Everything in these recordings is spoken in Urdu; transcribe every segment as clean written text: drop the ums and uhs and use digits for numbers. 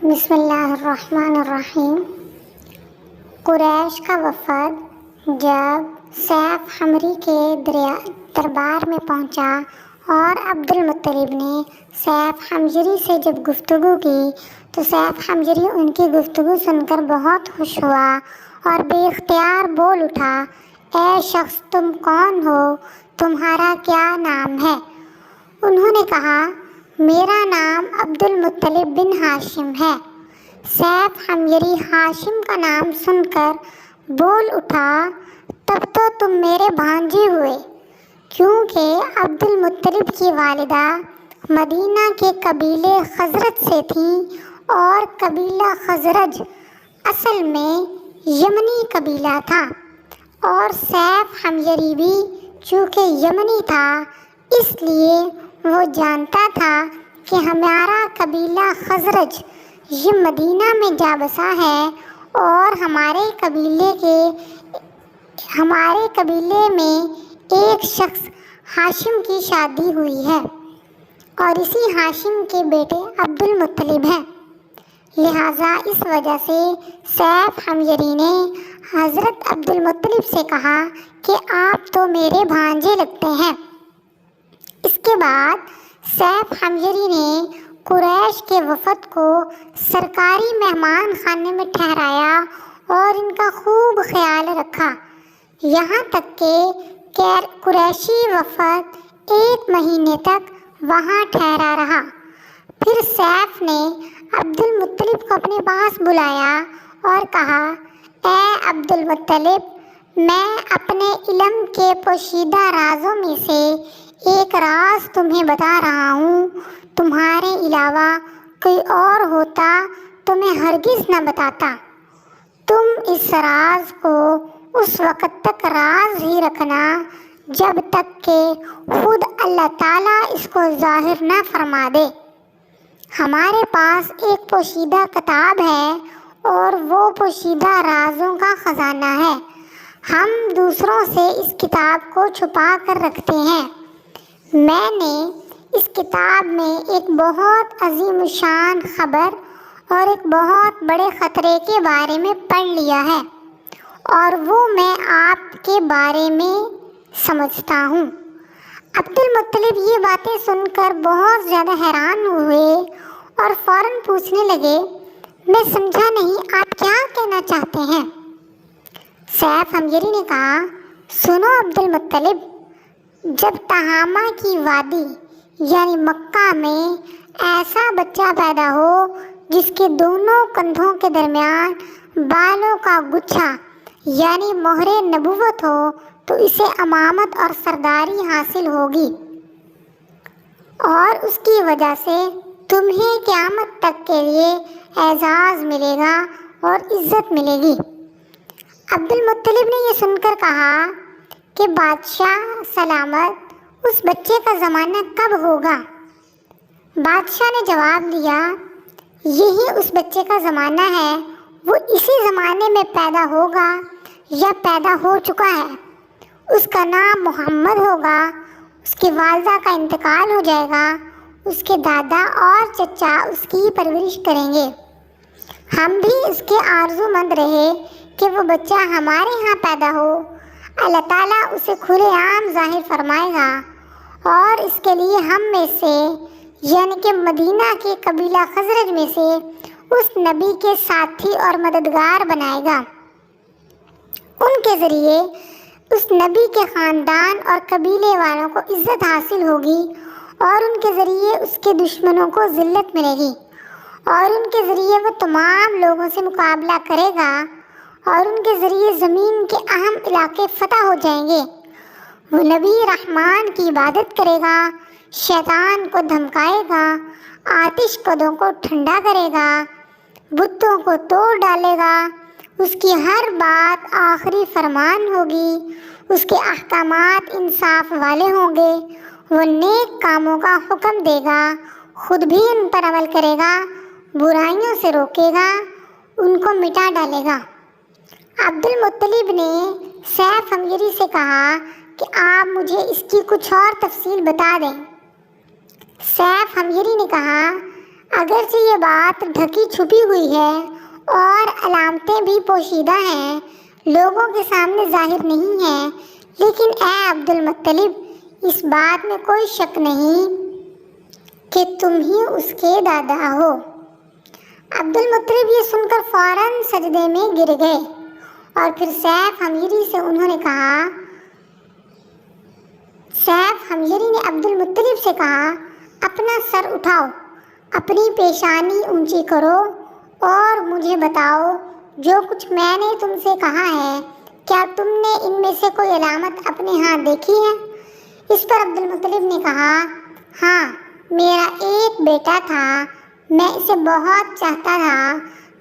بسم اللہ الرحمن الرحیم۔ قریش کا وفد جب سیف حمری کے دربار میں پہنچا اور عبد المطلب نے سیف حمجری سے جب گفتگو کی تو سیف حمجری ان کی گفتگو سن کر بہت خوش ہوا اور بے اختیار بول اٹھا، اے شخص تم کون ہو؟ تمہارا کیا نام ہے؟ انہوں نے کہا، میرا نام عبد المطلب بن ہاشم ہے۔ سیف حمجری ہاشم کا نام سن کر بول اٹھا، تب تو تم میرے بھانجے ہوئے، کیونکہ عبد المطلب کی والدہ مدینہ کے قبیلے خزرج سے تھیں اور قبیلہ خزرج اصل میں یمنی قبیلہ تھا، اور سیف حمجری بھی چونکہ یمنی تھا اس لیے وہ جانتا تھا کہ ہمارا قبیلہ خزرج یہ مدینہ میں جا بسا ہے اور ہمارے قبیلے میں ایک شخص ہاشم کی شادی ہوئی ہے اور اسی ہاشم کے بیٹے عبد المطلب ہیں۔ لہٰذا اس وجہ سے سیف حمجری نے حضرت عبد المطلب سے کہا کہ آپ تو میرے بھانجے لگتے ہیں۔ اس کے بعد سیف حمجری نے قریش کے وفد کو سرکاری مہمان خانے میں ٹھہرایا اور ان کا خوب خیال رکھا، یہاں تک کہ قریشی وفد 1 مہینے تک وہاں ٹھہرا رہا۔ پھر سیف نے عبد المطلب کو اپنے پاس بلایا اور کہا، اے عبد المطلب، میں اپنے علم کے پوشیدہ رازوں میں سے ایک راز تمہیں بتا رہا ہوں، تمہارے علاوہ کوئی اور ہوتا تو میں ہرگز نہ بتاتا۔ تم اس راز کو اس وقت تک راز ہی رکھنا جب تک کہ خود اللہ تعالیٰ اس کو ظاہر نہ فرما دے۔ ہمارے پاس ایک پوشیدہ کتاب ہے اور وہ پوشیدہ رازوں کا خزانہ ہے، ہم دوسروں سے اس کتاب کو چھپا کر رکھتے ہیں۔ میں نے اس کتاب میں ایک بہت عظیم الشان خبر اور ایک بہت بڑے خطرے کے بارے میں پڑھ لیا ہے، اور وہ میں آپ کے بارے میں سمجھتا ہوں۔ عبد المطلب یہ باتیں سن کر بہت زیادہ حیران ہوئے اور فوراً پوچھنے لگے، میں سمجھا نہیں، آپ کیا کہنا چاہتے ہیں؟ سیف حمجری نے کہا، سنو عبد المطلب، جب تہامہ کی وادی یعنی مکہ میں ایسا بچہ پیدا ہو جس کے دونوں کندھوں کے درمیان بالوں کا گچھا یعنی مہر نبوت ہو تو اسے امامت اور سرداری حاصل ہوگی، اور اس کی وجہ سے تمہیں قیامت تک کے لیے اعزاز ملے گا اور عزت ملے گی۔ عبد المطلب نے یہ سن کر کہا کہ بادشاہ سلامت، اس بچے کا زمانہ کب ہوگا؟ بادشاہ نے جواب دیا، یہی اس بچے کا زمانہ ہے، وہ اسی زمانے میں پیدا ہوگا یا پیدا ہو چکا ہے۔ اس کا نام محمد ہوگا، اس کی والدہ کا انتقال ہو جائے گا، اس کے دادا اور چچا اس کی پرورش کریں گے۔ ہم بھی اس کے آرزو مند رہے کہ وہ بچہ ہمارے ہاں پیدا ہو، اللہ تعالیٰ اسے کھلے عام ظاہر فرمائے گا اور اس کے لیے ہم میں سے یعنی کہ مدینہ کے قبیلہ خزرج میں سے اس نبی کے ساتھی اور مددگار بنائے گا۔ ان کے ذریعے اس نبی کے خاندان اور قبیلے والوں کو عزت حاصل ہوگی اور ان کے ذریعے اس کے دشمنوں کو ذلت ملے گی، اور ان کے ذریعے وہ تمام لوگوں سے مقابلہ کرے گا اور ان کے ذریعے زمین کے اہم علاقے فتح ہو جائیں گے۔ وہ نبی رحمان کی عبادت کرے گا، شیطان کو دھمکائے گا، آتش کدوں کو ٹھنڈا کرے گا، بتوں کو توڑ ڈالے گا، اس کی ہر بات آخری فرمان ہوگی، اس کے احکامات انصاف والے ہوں گے، وہ نیک کاموں کا حکم دے گا، خود بھی ان پر عمل کرے گا، برائیوں سے روکے گا، ان کو مٹا ڈالے گا۔ عبد المطلب نے سیف حمجری سے کہا کہ آپ مجھے اس کی کچھ اور تفصیل بتا دیں۔ سیف حمجری نے کہا، اگرچہ یہ بات ڈھکی چھپی ہوئی ہے اور علامتیں بھی پوشیدہ ہیں، لوگوں کے سامنے ظاہر نہیں ہیں، لیکن اے عبد المطلب، اس بات میں کوئی شک نہیں کہ تم ہی اس کے دادا ہو۔ عبد المطلب یہ سن کر فوراً سجدے میں گر گئے اور پھر سیف حمزری سے انہوں نے کہا، سیف حمزری نے عبد المطلب سے کہا، اپنا سر اٹھاؤ، اپنی پیشانی اونچی کرو اور مجھے بتاؤ جو کچھ میں نے تم سے کہا ہے، کیا تم نے ان میں سے کوئی علامت اپنے ہاں دیکھی ہے؟ اس پر عبد المطلب نے کہا، ہاں، میرا ایک بیٹا تھا، میں اسے بہت چاہتا تھا،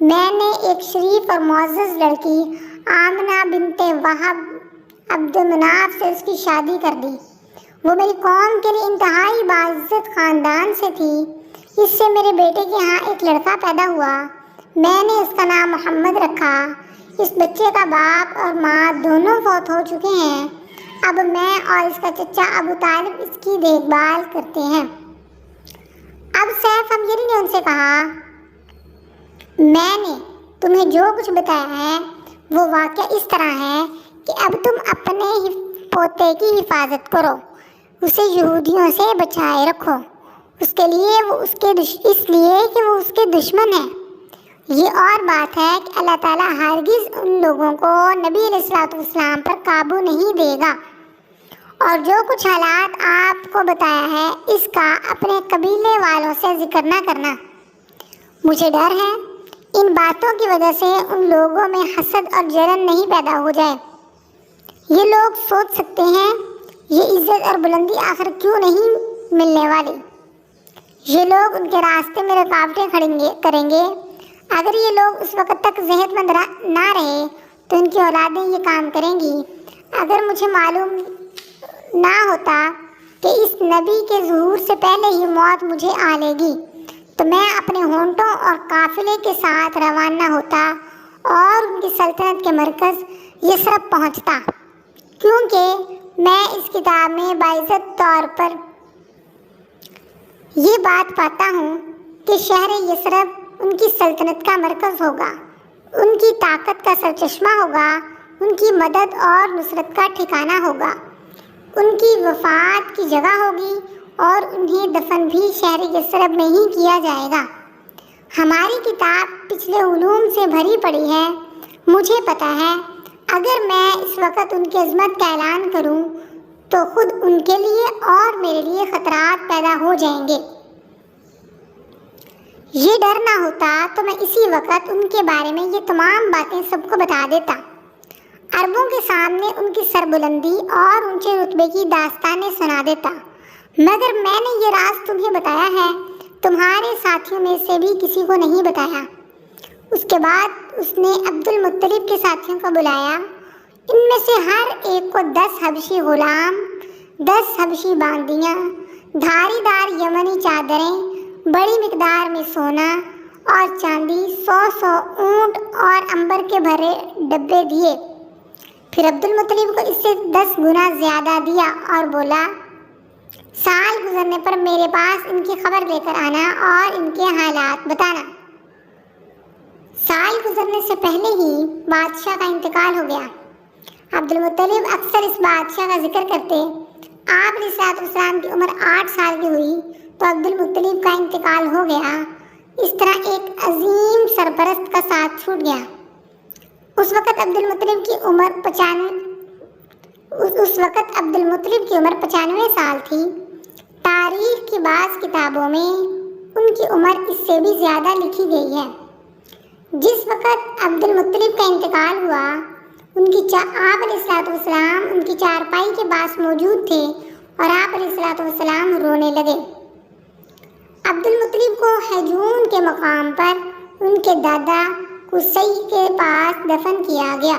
میں نے ایک شریف اور معزز لڑکی آمنہ بنت وہب عبد مناف سے اس کی شادی کر دی۔ وہ میری قوم کے لیے انتہائی باعزت خاندان سے تھی۔ اس سے میرے بیٹے کے ہاں ایک لڑکا پیدا ہوا، میں نے اس کا نام محمد رکھا۔ اس بچے کا باپ اور ماں دونوں فوت ہو چکے ہیں، اب میں اور اس کا چچا ابو طالب اس کی دیکھ بھال کرتے ہیں۔ اب سیف حمزری نے ان سے کہا، میں نے تمہیں جو کچھ بتایا ہے وہ واقعہ اس طرح ہے کہ اب تم اپنے پوتے کی حفاظت کرو، اسے یہودیوں سے بچائے رکھو، اس لیے کہ وہ اس کے دشمن ہیں۔ یہ اور بات ہے کہ اللہ تعالیٰ ہرگز ان لوگوں کو نبی علیہ الصلوۃ والسلام پر قابو نہیں دے گا، اور جو کچھ حالات آپ کو بتایا ہے اس کا اپنے قبیلے والوں سے ذکر نہ کرنا۔ مجھے ڈر ہے ان باتوں کی وجہ سے ان لوگوں میں حسد اور جلن نہیں پیدا ہو جائے۔ یہ لوگ سوچ سکتے ہیں یہ عزت اور بلندی آخر کیوں نہیں ملنے والی؟ یہ لوگ ان کے راستے میں رکاوٹیں کریں گے۔ اگر یہ لوگ اس وقت تک صحت مند نہ رہے تو ان کی اولادیں یہ کام کریں گی۔ اگر مجھے معلوم نہ ہوتا کہ اس نبی کے ظہور سے پہلے ہی موت مجھے آ لے گی تو میں اپنے ہونٹوں اور قافلے کے ساتھ روانہ ہوتا اور ان کی سلطنت کے مرکز یثرب پہنچتا، کیونکہ میں اس کتاب میں باعزت طور پر یہ بات پاتا ہوں کہ شہر یثرب ان کی سلطنت کا مرکز ہوگا، ان کی طاقت کا سرچشمہ ہوگا، ان کی مدد اور نصرت کا ٹھکانہ ہوگا، ان کی وفات کی جگہ ہوگی اور انہیں دفن بھی شہر یثرب میں ہی کیا جائے گا۔ ہماری کتاب پچھلے علوم سے بھری پڑی ہے، مجھے پتہ ہے اگر میں اس وقت ان کی عظمت کا اعلان کروں تو خود ان کے لیے اور میرے لیے خطرات پیدا ہو جائیں گے۔ یہ ڈر نہ ہوتا تو میں اسی وقت ان کے بارے میں یہ تمام باتیں سب کو بتا دیتا، عربوں کے سامنے ان کی سربلندی اور اونچے رتبے کی داستانیں سنا دیتا، مگر میں نے یہ راز تمہیں بتایا ہے، تمہارے ساتھیوں میں سے بھی کسی کو نہیں بتایا۔ اس کے بعد اس نے عبد المطلب کے ساتھیوں کو بلایا، ان میں سے ہر ایک کو 10 حبشی غلام، 10 حبشی باندیاں، دھاری دار یمنی چادریں، بڑی مقدار میں سونا اور چاندی، 100 اونٹ اور عنبر کے بھرے ڈبے دیے۔ پھر عبد المطلب کو اس سے 10 گنا زیادہ دیا اور بولا، سال گزرنے پر میرے پاس ان کی خبر لے کر آنا اور ان کے حالات بتانا۔ سال گزرنے سے پہلے ہی بادشاہ کا انتقال ہو گیا۔ عبد المطلب اکثر اس بادشاہ کا ذکر کرتے۔ آپ علیہ الصلوۃ والسلام کی عمر 8 سال کی ہوئی تو عبد المطلب کا انتقال ہو گیا۔ اس طرح ایک عظیم سرپرست کا ساتھ چھوٹ گیا۔ اس وقت عبد المطلب کی عمر 95 سال تھی۔ تاریخ کی بعض کتابوں میں ان کی عمر اس سے بھی زیادہ لکھی گئی ہے۔ جس وقت عبد المطلب کا انتقال ہوا، آپ علیہ الصلوۃ والسلام ان کی چارپائی کے پاس موجود تھے اور آپ علیہ الصلوۃ والسلام رونے لگے۔ عبد المطلب کو حجون کے مقام پر ان کے دادا قصی کے پاس دفن کیا گیا۔